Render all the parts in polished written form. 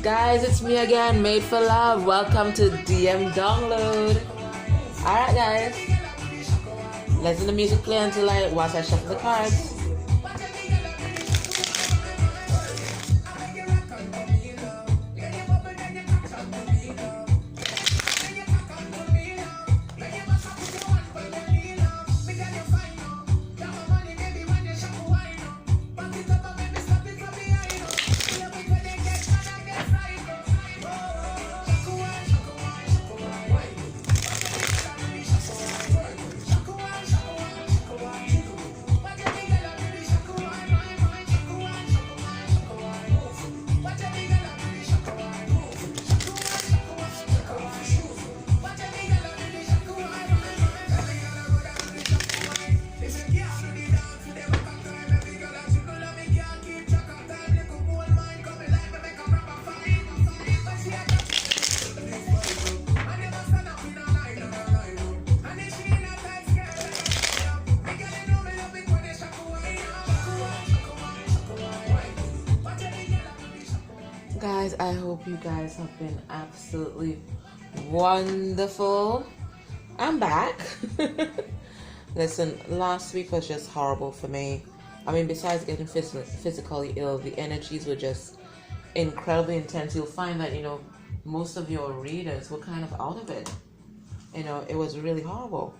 Guys, it's me again, Made for Love. Welcome to DM Download. Alright guys, let's let the music play until whilst I shuffle the cards. Guys, I hope you guys have been absolutely wonderful. I'm back. Listen, last week was just horrible for me. I mean, besides getting physically ill, the energies were just incredibly intense. You'll find that, most of your readers were kind of out of it. It was really horrible.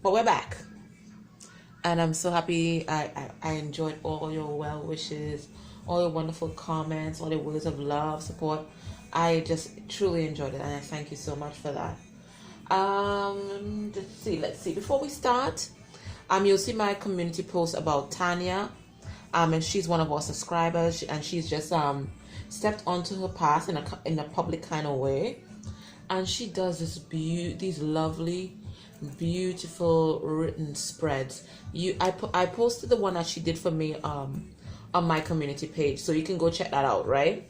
But we're back. And I'm so happy. I enjoyed all your well wishes, all your wonderful comments, all your words of love, support. I just truly enjoyed it, and I thank you so much for that. Let's see. Before we start, you'll see my community post about Tanya, and she's one of our subscribers, and she's just stepped onto her path in a public kind of way, and she does these lovely, beautiful written spreads. I posted the one that she did for me on my community page, so you can go check that out, right?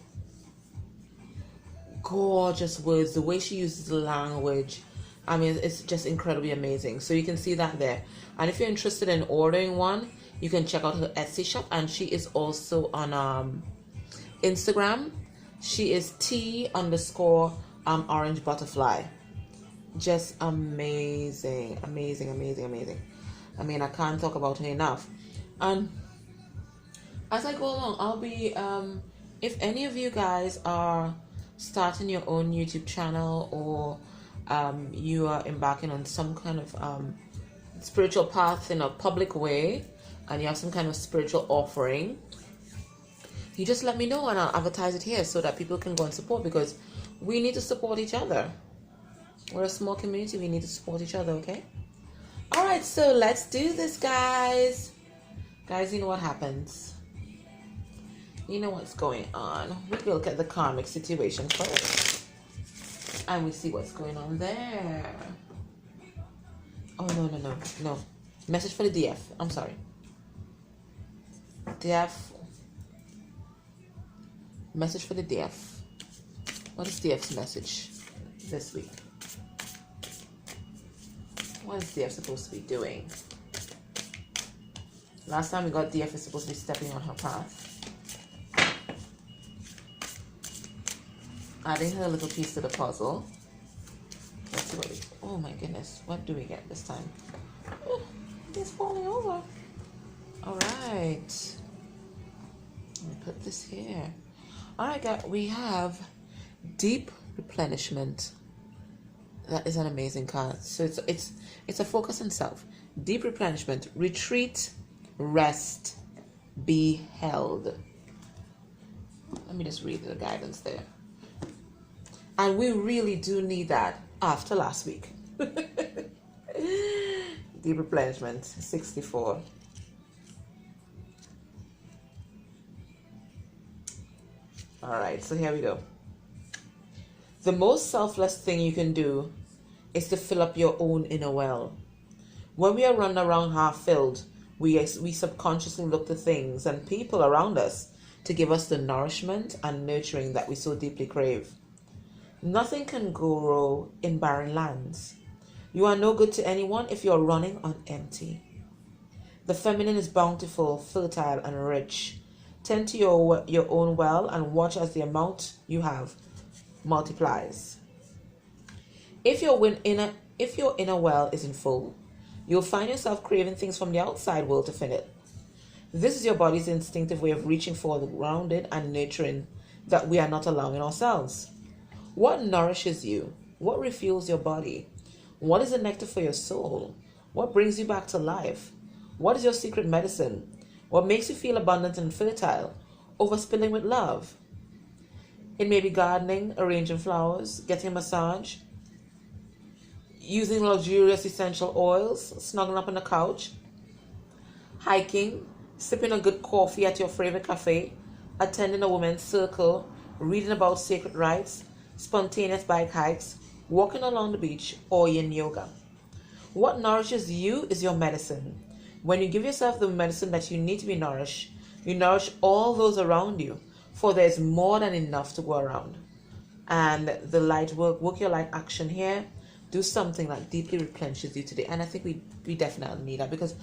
Gorgeous words, the way she uses the language, I mean, it's just incredibly amazing. So you can see that there. And if you're interested in ordering one, you can check out her Etsy shop, and she is also on Instagram. She is T_orange butterfly. Just amazing. I mean, I can't talk about her enough. And as I go along, I'll be, if any of you guys are starting your own YouTube channel, or you are embarking on some kind of spiritual path in a public way, and you have some kind of spiritual offering, you just let me know and I'll advertise it here so that people can go and support, because we need to support each other. We're a small community, we need to support each other, okay? Alright, so let's do this, guys. Guys, you know what happens. You know what's going on. We look at the karmic situation first, and we see what's going on there. Oh, no. Message for the DF. I'm sorry. DF. Message for the DF. What is DF's message this week? What is DF supposed to be doing? Last time we got DF is supposed to be stepping on her path, adding her little piece to the puzzle. Let's see what we... Oh my goodness, what do we get this time? Oh, it's falling over. Alright. Let me put this here. Alright, guys, we have deep replenishment. That is an amazing card. So it's a focus on self. Deep replenishment. Retreat, rest, be held. Let me just read the guidance there. And we really do need that after last week. Deep replenishment, 64. All right, so here we go. The most selfless thing you can do is to fill up your own inner well. When we are running around half filled, we subconsciously look to things and people around us to give us the nourishment and nurturing that we so deeply crave. Nothing can grow in barren lands. You are no good to anyone if you are running on empty. The feminine is bountiful, fertile, and rich. Tend to your own well and watch as the amount you have multiplies. If your inner well isn't full, you'll find yourself craving things from the outside world to fill it. This is your body's instinctive way of reaching for the grounded and nurturing that we are not allowing ourselves. What nourishes you? What refuels your body? What is the nectar for your soul? What brings you back to life? What is your secret medicine? What makes you feel abundant and fertile, overspilling with love? It may be gardening, arranging flowers, getting a massage, using luxurious essential oils, snuggling up on the couch, hiking, sipping a good coffee at your favorite cafe, attending a women's circle, reading about sacred rites, spontaneous bike hikes, walking along the beach, or yin yoga. What nourishes you is your medicine. When you give yourself the medicine that you need to be nourished, you nourish all those around you, for there is more than enough to go around. And the light work your light action here, do something that deeply replenishes you today. And I think we definitely need that, because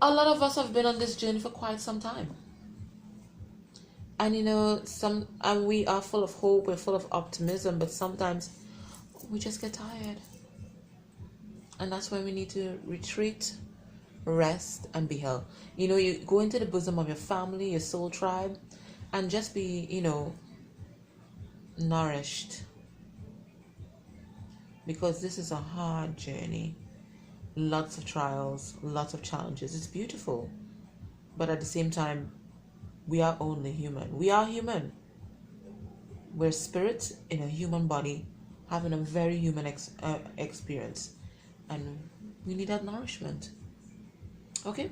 a lot of us have been on this journey for quite some time. And and we are full of hope, we're full of optimism, but sometimes we just get tired. And that's when we need to retreat, rest, and be held. You go into the bosom of your family, your soul tribe, and just be, nourished. Because this is a hard journey. Lots of trials, lots of challenges. It's beautiful. But at the same time, we are only human. We are human. We're spirits in a human body, having a very human experience. And we need that nourishment. Okay?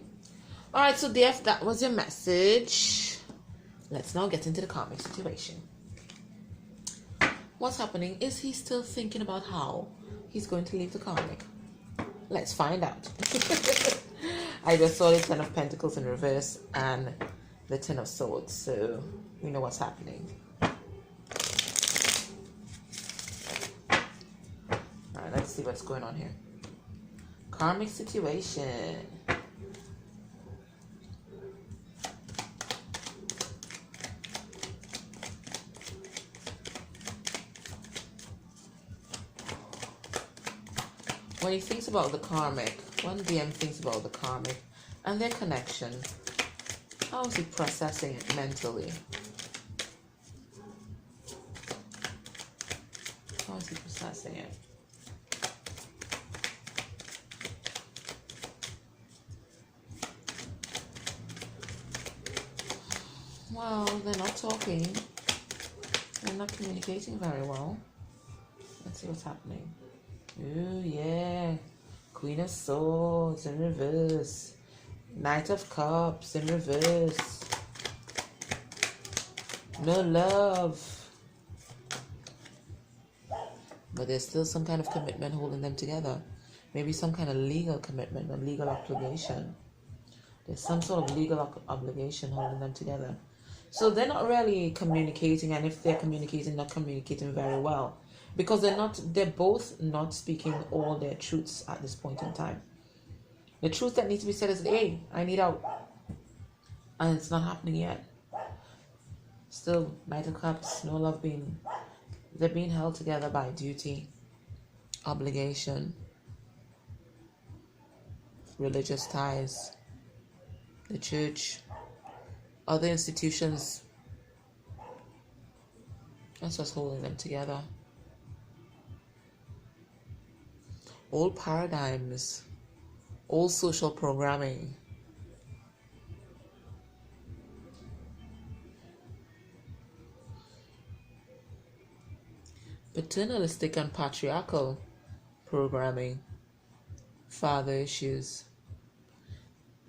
Alright, so Def, that was your message. Let's now get into the karmic situation. What's happening? Is he still thinking about how he's going to leave the karmic? Let's find out. I just saw the Ten of Pentacles in reverse and the Ten of Swords, so we know what's happening. Alright, let's see what's going on here. Karmic situation. When he thinks about the karmic, when DM thinks about the karmic and their connection, how is he processing it mentally? How is he processing it? Well, they're not talking. They're not communicating very well. Let's see what's happening. Ooh, yeah. Queen of Swords in reverse. Knight of Cups in reverse. No love. But there's still some kind of commitment holding them together. Maybe some kind of legal commitment or legal obligation. There's some sort of legal obligation holding them together. So they're not really communicating, and if they're communicating, not communicating very well. Because they're both not speaking all their truths at this point in time. The truth that needs to be said is, hey, I need out. And it's not happening yet. Still, Knight of Cups, no love they're being held together by duty, obligation, religious ties, the church, other institutions. That's what's holding them together. Old paradigms, old social programming. Paternalistic and patriarchal programming. Father issues.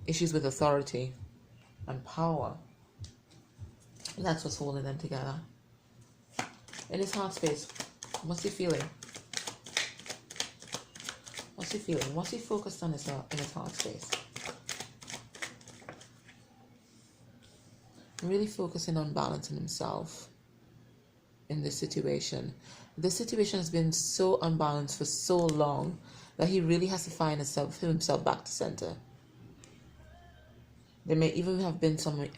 Issues with authority and power. That's what's holding them together. In his heart space, what's he feeling? What's he feeling? What's he focused on in his heart space? Really focusing on balancing himself in this situation. This situation has been so unbalanced for so long that he really has to find himself back to center. There may even have been some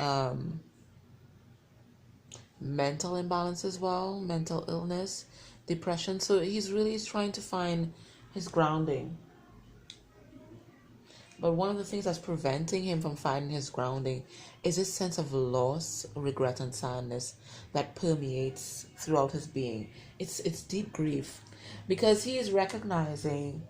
mental imbalance as well, mental illness, depression. So he's really trying to find his grounding. But one of the things that's preventing him from finding his grounding is this sense of loss, regret, and sadness that permeates throughout his being. It's deep grief, because he is recognizing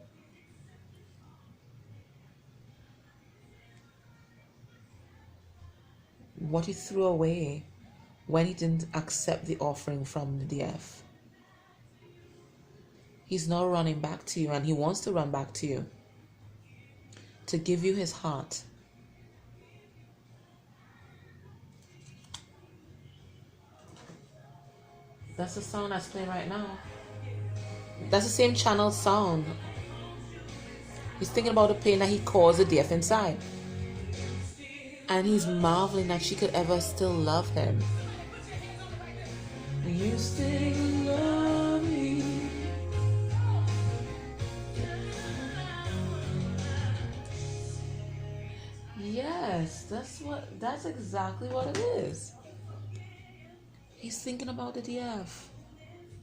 what he threw away when he didn't accept the offering from the DF. He's now running back to you, and he wants to run back to you to give you his heart. That's the sound that's playing right now. That's the same channel sound. He's thinking about the pain that he caused the DF inside. And he's marveling that she could ever still love him. You still love me. Yes, that's exactly what it is. He's thinking about the DF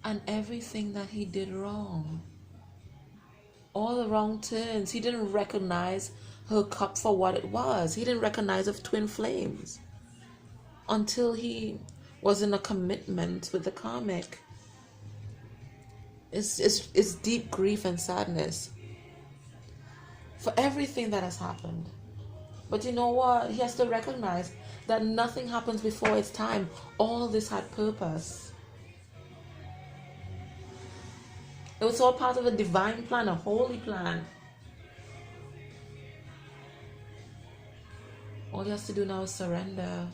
and everything that he did wrong. All the wrong turns. He didn't recognize her cup for what it was. He didn't recognize the twin flames until he was in a commitment with the karmic. It's deep grief and sadness for everything that has happened. But you know what? He has to recognize that nothing happens before its time. All this had purpose. It was all part of a divine plan, a holy plan. All he has to do now is surrender.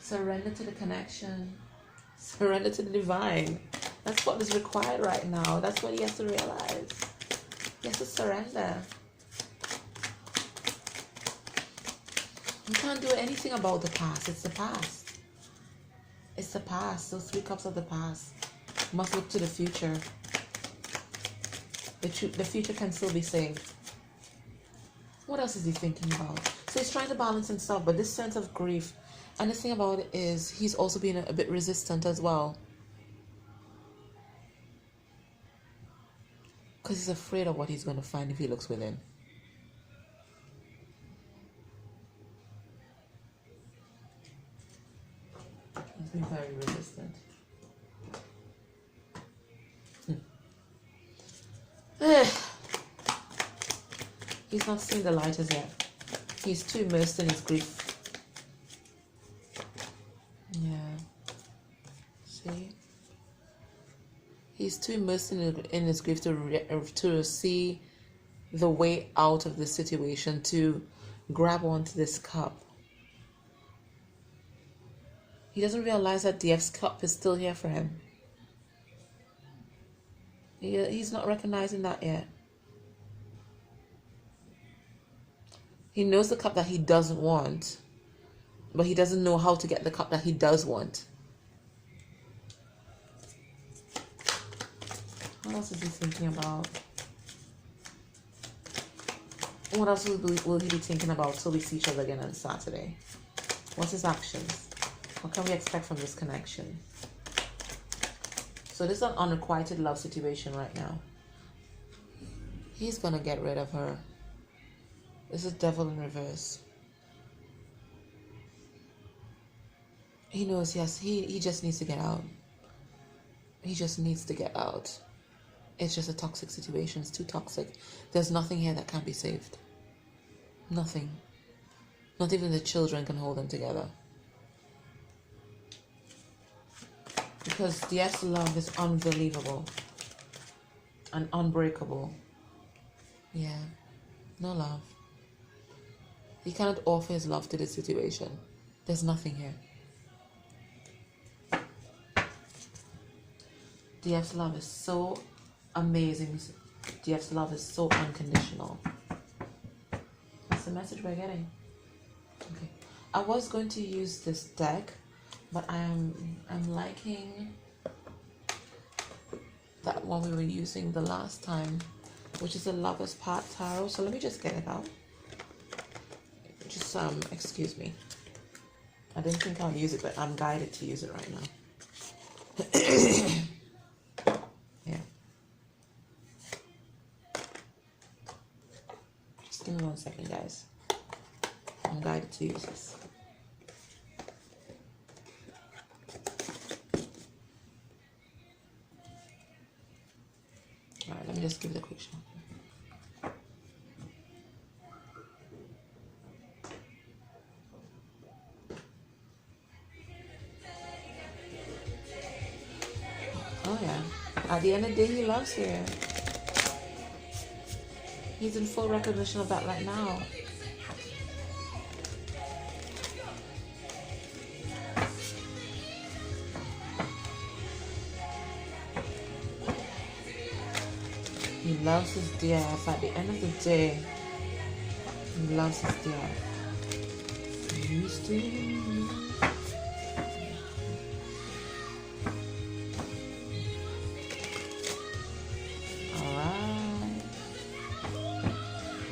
Surrender to the connection. Surrender to the divine. That's what is required right now. That's what he has to realize. He has to surrender. You can't do anything about the past. It's the past. It's the past. Those 3 cups of the past. You must look to the future. The future can still be saved. What else is he thinking about? So he's trying to balance himself, but this sense of grief, and the thing about it is he's also being a bit resistant as well. Because he's afraid of what he's going to find if he looks within. He's been very resistant. He's not seeing the light as yet. He's too immersed in his grief. Yeah. See? He's too immersed in his grief to see the way out of the situation, to grab onto this cup. He doesn't realize that DF's cup is still here for him. He's not recognizing that yet. He knows the cup that he doesn't want, but he doesn't know how to get the cup that he does want. What else is he thinking about? What else will he be thinking about till we see each other again on Saturday? What's his actions? What can we expect from this connection? So this is an unrequited love situation right now. He's going to get rid of her. This is devil in reverse. He knows, yes, he just needs to get out. He just needs to get out. It's just a toxic situation. It's too toxic. There's nothing here that can be saved. Nothing. Not even the children can hold them together. Because DF's love is unbelievable and unbreakable. Yeah, no love. He cannot offer his love to this situation. There's nothing here. DF's love is so amazing. DF's love is so unconditional. That's the message we're getting. Okay, I was going to use this deck, but I'm liking that one we were using the last time, which is the Lover's Part Tarot. So let me just get it out. Just excuse me. I didn't think I'll use it, but I'm guided to use it right now. Yeah. Just give me 1 second, guys. I'm guided to use this. All right, let me just give it a quick shot. Oh yeah. At the end of the day, he loves here. He's in full recognition of that right now. He loves his DF. At the end of the day, he loves his DF. Used to. Alright.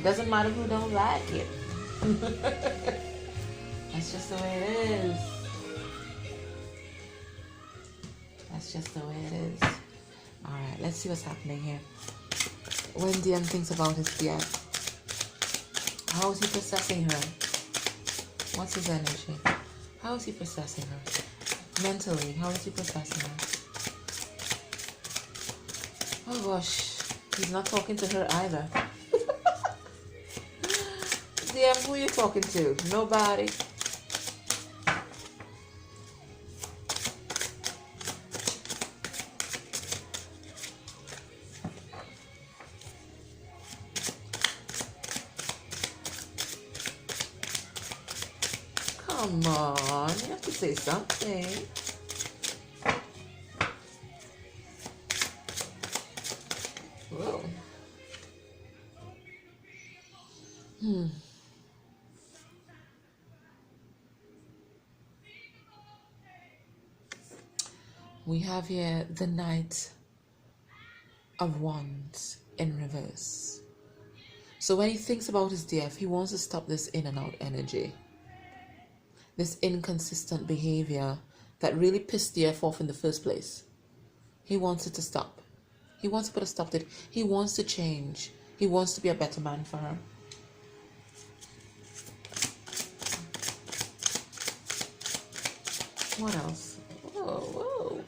Doesn't matter who don't like it. That's just the way it is. That's just the way it is. Alright, let's see what's happening here. When DM thinks about his DF, how is he processing her? What's his energy? How is he processing her? Mentally, how is he processing her? Oh gosh, he's not talking to her either. DM, who are you talking to? Nobody. Come on, you have to say something. Whoa. We have here the Knight of Wands in reverse. So when he thinks about his DF, he wants to stop this in and out energy. This inconsistent behavior that really pissed DF off in the first place. He wants it to stop. He wants to put a stop to it. He wants to change. He wants to be a better man for her. What else? Whoa, whoa.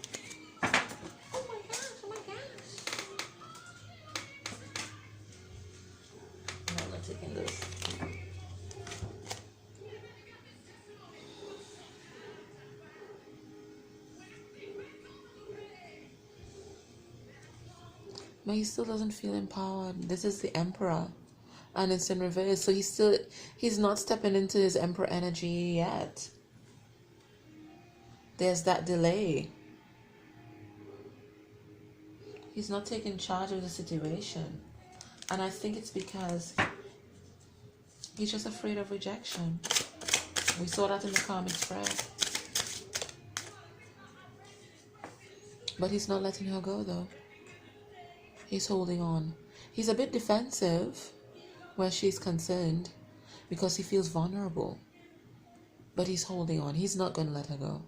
Oh my gosh, oh my gosh. I'm not taking this. But he still doesn't feel empowered. This is the Emperor. And it's in reverse. So he's not stepping into his Emperor energy yet. There's that delay. He's not taking charge of the situation. And I think it's because he's just afraid of rejection. We saw that in the karmic spread. But he's not letting her go though. He's holding on. He's a bit defensive where she's concerned because he feels vulnerable. But he's holding on. He's not going to let her go.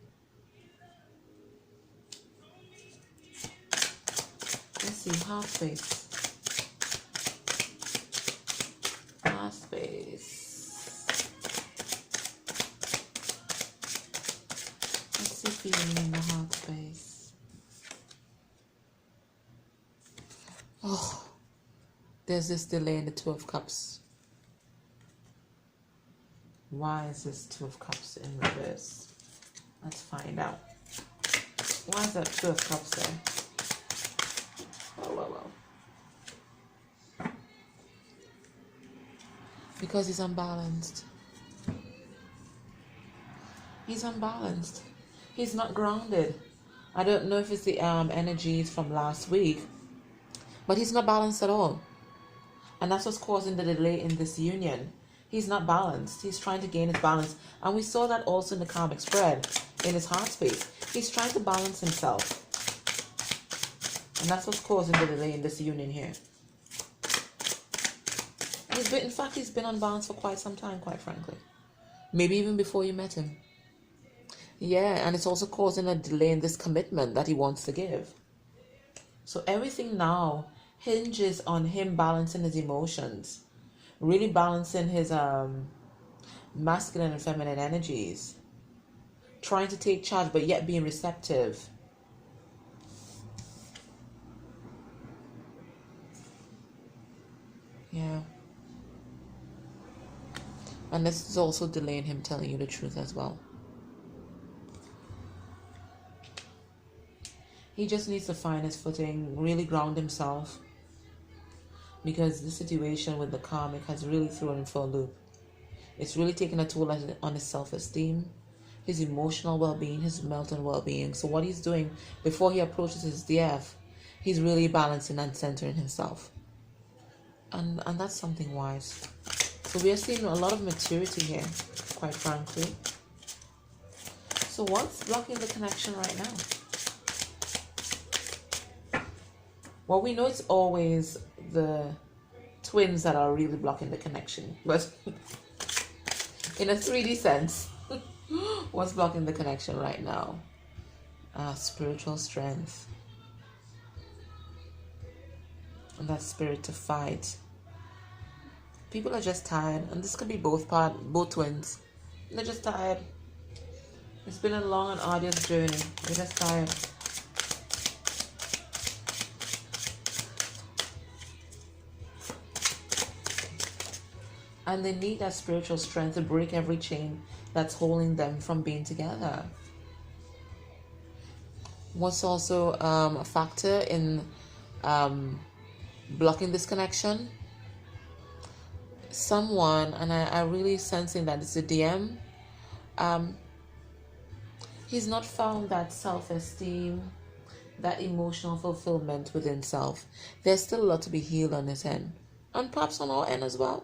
Let's see. Half space. Half space. Let's see if he's in the half space. Oh, there's this delay in the Two of Cups. Why is this Two of Cups in reverse? Let's find out. Why is that Two of Cups there? Whoa. Because he's unbalanced. He's unbalanced. He's not grounded. I don't know if it's the energies from last week. But he's not balanced at all. And that's what's causing the delay in this union. He's not balanced. He's trying to gain his balance. And we saw that also in the karmic spread, in his heart space. He's trying to balance himself. And that's what's causing the delay in this union here. In fact, he's been unbalanced for quite some time, quite frankly. Maybe even before you met him. Yeah, and it's also causing a delay in this commitment that he wants to give. So everything now hinges on him balancing his emotions, really balancing his masculine and feminine energies, trying to take charge but yet being receptive. Yeah. And this is also delaying him telling you the truth as well. He just needs to find his footing, really ground himself, because the situation with the karmic has really thrown him for a loop. It's really taken a toll on his self-esteem, his emotional well-being, his mental well-being. So what he's doing before he approaches his DF, he's really balancing and centering himself. And that's something wise. So we are seeing a lot of maturity here, quite frankly. So what's blocking the connection right now? Well, we know it's always the twins that are really blocking the connection. But in a 3D sense, what's blocking the connection right now? Spiritual strength. And that spirit to fight. People are just tired. And this could be both twins. They're just tired. It's been a long and arduous journey. They're just tired. And they need that spiritual strength to break every chain that's holding them from being together. What's also a factor in blocking this connection? Someone, and I really sensing that it's a DM, he's not found that self-esteem, that emotional fulfillment within self. There's still a lot to be healed on his end, and perhaps on our end as well.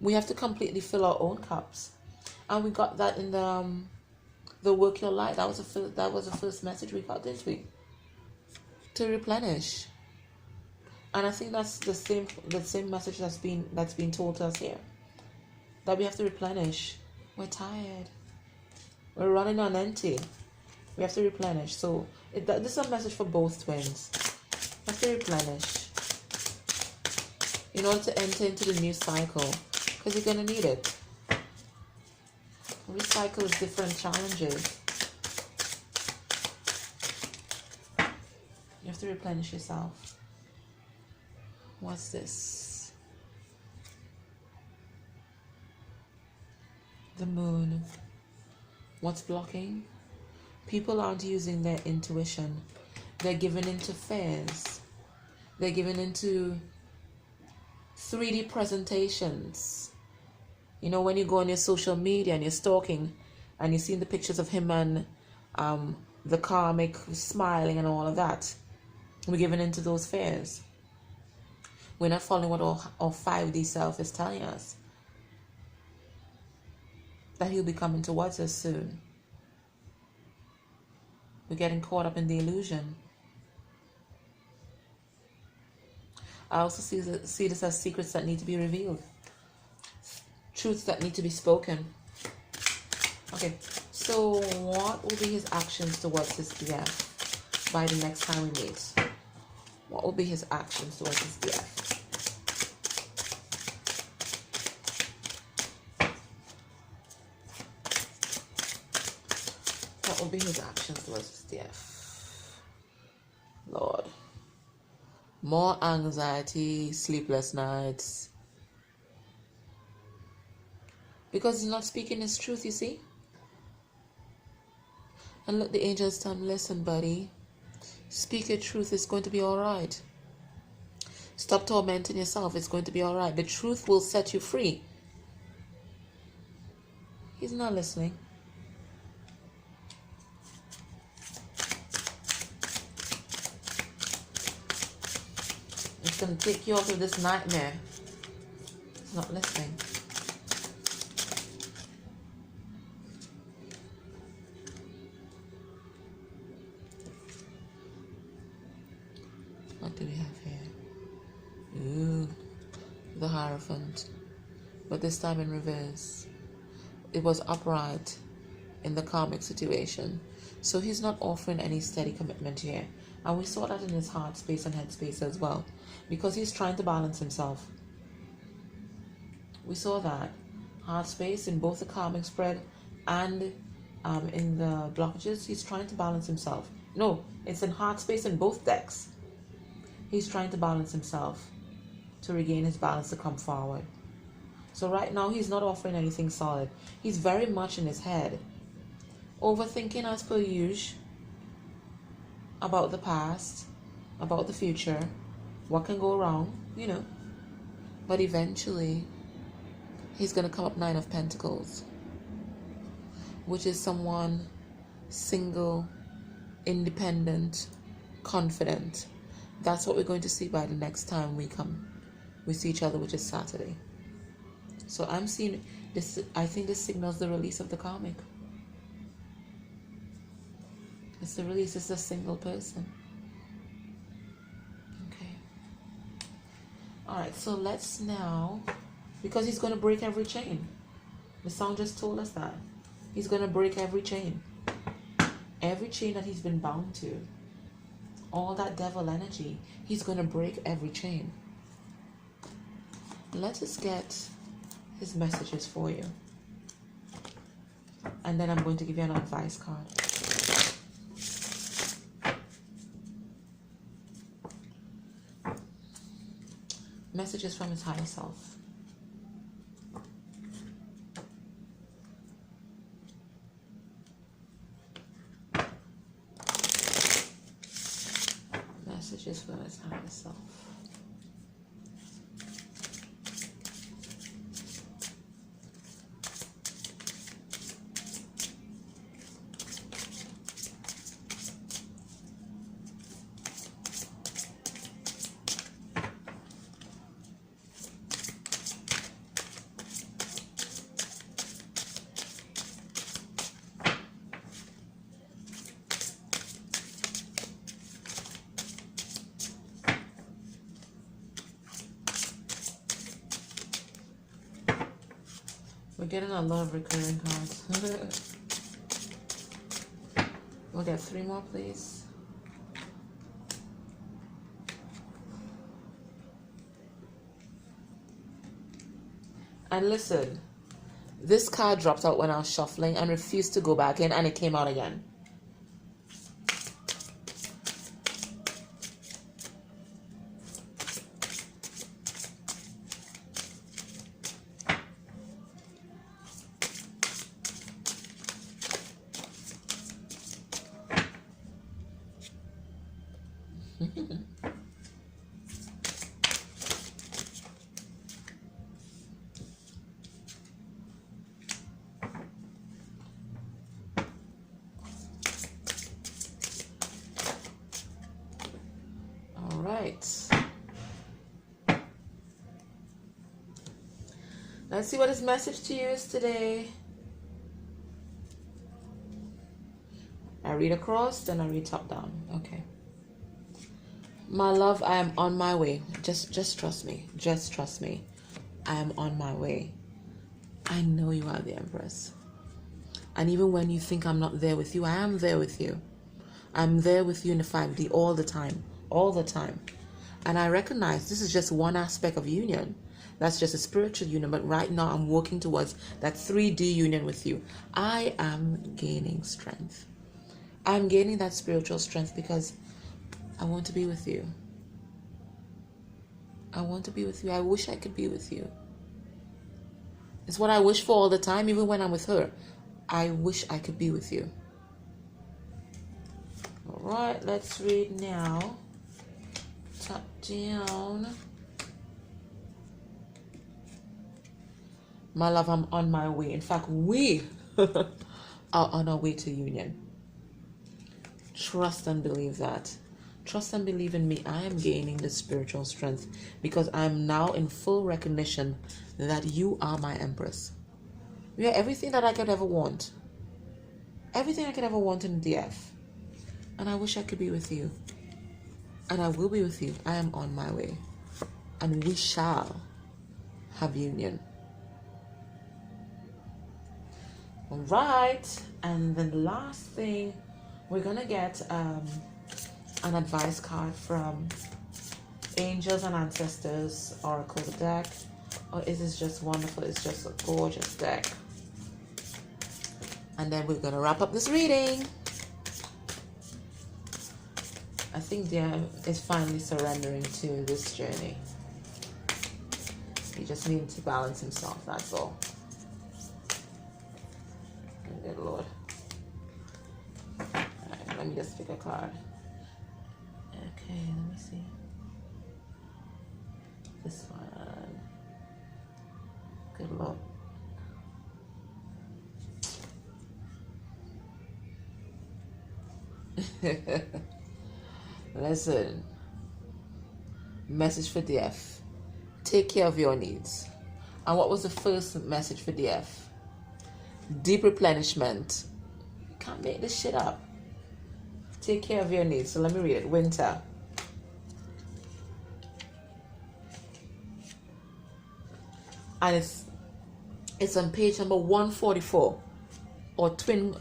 We have to completely fill our own cups, and we got that in the work your light. That was the first message we got, didn't we? To replenish, and I think that's the same message that's been told to us here. That we have to replenish. We're tired. We're running on empty. We have to replenish. So this is a message for both twins. We have to replenish in order to enter into the new cycle. Because you're going to need it. Every cycle is different challenges. You have to replenish yourself. What's this? The moon. What's blocking? People aren't using their intuition. They're giving into fears. They're giving into 3D presentations. You know, when you go on your social media and you're stalking and you're seeing the pictures of him and the karmic smiling and all of that, we're giving into those fears. We're not following what our 5D self is telling us. That he'll be coming towards us soon. We're getting caught up in the illusion. I also see this as secrets that need to be revealed. Truths that need to be spoken. Okay, so what will be his actions towards his DF by the next time we meet? What will be his actions towards his DF? What will be his actions towards his DF? Lord. More anxiety, sleepless nights. Because he's not speaking his truth, you see. And look, the angels tell him, listen, buddy. Speak your truth. It's going to be all right. Stop tormenting yourself. It's going to be all right. The truth will set you free. He's not listening. It's going to take you out of this nightmare. He's not listening. What do we have here? Ooh, the Hierophant. But this time in reverse. It was upright. in the karmic situation. So he's not offering any steady commitment here. And we saw that in his heart space and head space as well, because he's trying to balance himself. We saw that heart space in both the karmic spread and in the blockages. He's trying to balance himself. No, it's in heart space in both decks. He's trying to balance himself to regain his balance to come forward. So right now he's not offering anything solid. He's very much in his head, overthinking as per usual about the past, about the future, what can go wrong, you know. But eventually he's going to come up 9 of Pentacles, which is someone single, independent, confident. That's what we're going to see by the next time we see each other, which is Saturday. So I'm seeing this. I think this signals the release of the karmic. It's the release. It's a single person. Okay. All right. So let's now, because he's going to break every chain. The sound just told us that he's going to break every chain. Every chain that he's been bound to. All that devil energy. He's going to break every chain. Let us get his messages for you. And then I'm going to give you an advice card. Messages from his higher self. Messages from his higher self. We're getting a lot of recurring cards. We'll get 3 more, please. And listen, this card dropped out when I was shuffling and refused to go back in, and it came out again. Let's see what his message to you is today. I read across, then I read top down. Okay. My love, I am on my way. Just trust me. Just trust me. I am on my way. I know you are the Empress. And even when you think I'm not there with you, I am there with you. I'm there with you in the 5D all the time. All the time. And I recognize this is just one aspect of union. That's just a spiritual union. But right now I'm working towards that 3D union with you. I am gaining strength. I'm gaining that spiritual strength because I want to be with you. I want to be with you. I wish I could be with you. It's what I wish for all the time, even when I'm with her. I wish I could be with you. All right, let's read now. Top down. My love, I'm on my way. In fact, we are on our way to union. Trust and believe that. Trust and believe in me. I am gaining the spiritual strength because I am now in full recognition that you are my Empress. You are everything that I could ever want. Everything I could ever want in DF. And I wish I could be with you. And I will be with you. I am on my way. And we shall have union. Right, and then the last thing, we're gonna get an advice card from Angels and Ancestors Oracle deck. Oh, it is just wonderful. It's just a gorgeous deck. And then we're gonna wrap up this reading. I think Dear is finally surrendering to this journey. He just needs to balance himself, that's all. Good Lord. Alright, let me just pick a card. Okay, let me see. This one. Good Lord. Listen. Message for DF. Take care of your needs. And what was the first message for DF? Deep replenishment. You can't make this shit up. Take care of your needs. So let me read it. Winter. And it's on page number 144, or twin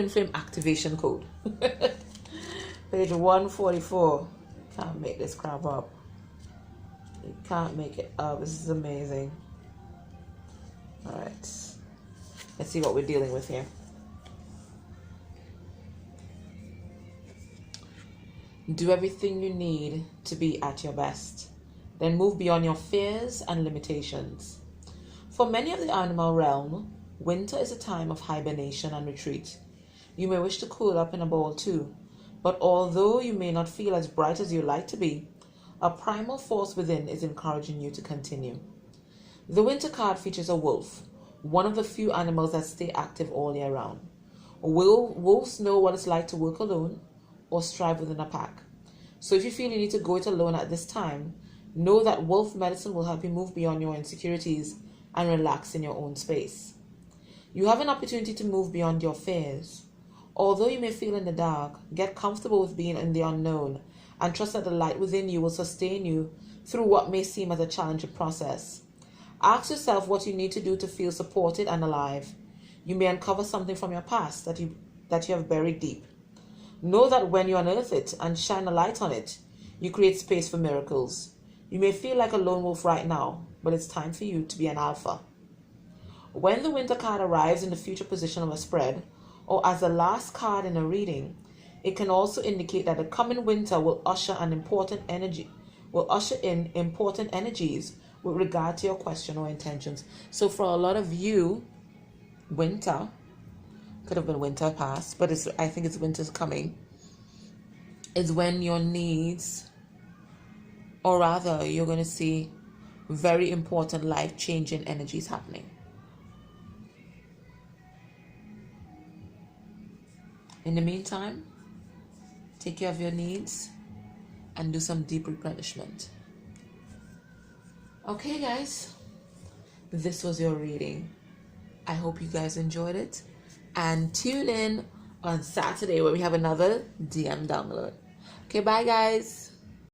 flame activation code. Page 144. Can't make this crap up. You can't make it up. This is amazing. All right. Let's see what we're dealing with here. Do everything you need to be at your best. Then move beyond your fears and limitations. For many of the animal realm, winter is a time of hibernation and retreat. You may wish to cool up in a ball too, but although you may not feel as bright as you like to be, a primal force within is encouraging you to continue. The winter card features a wolf, one of the few animals that stay active all year round. Wolves know what it's like to work alone or strive within a pack. So if you feel you need to go it alone at this time, know that wolf medicine will help you move beyond your insecurities and relax in your own space. You have an opportunity to move beyond your fears. Although you may feel in the dark, get comfortable with being in the unknown and trust that the light within you will sustain you through what may seem as a challenging process. Ask yourself what you need to do to feel supported and alive. You may uncover something from your past that you have buried deep. Know that when you unearth it and shine a light on it, you create space for miracles. You may feel like a lone wolf right now, but it's time for you to be an alpha. When the winter card arrives in the future position of a spread, or as the last card in a reading, it can also indicate that the coming winter will usher in important energies with regard to your question or intentions. So for a lot of you, winter could have been winter past, but I think it's winter's coming, is when your needs, or rather you're going to see very important life-changing energies happening. In the meantime, take care of your needs and do some deep replenishment. Okay, guys, this was your reading. I hope you guys enjoyed it. And tune in on Saturday where we have another DM download. Okay, bye, guys.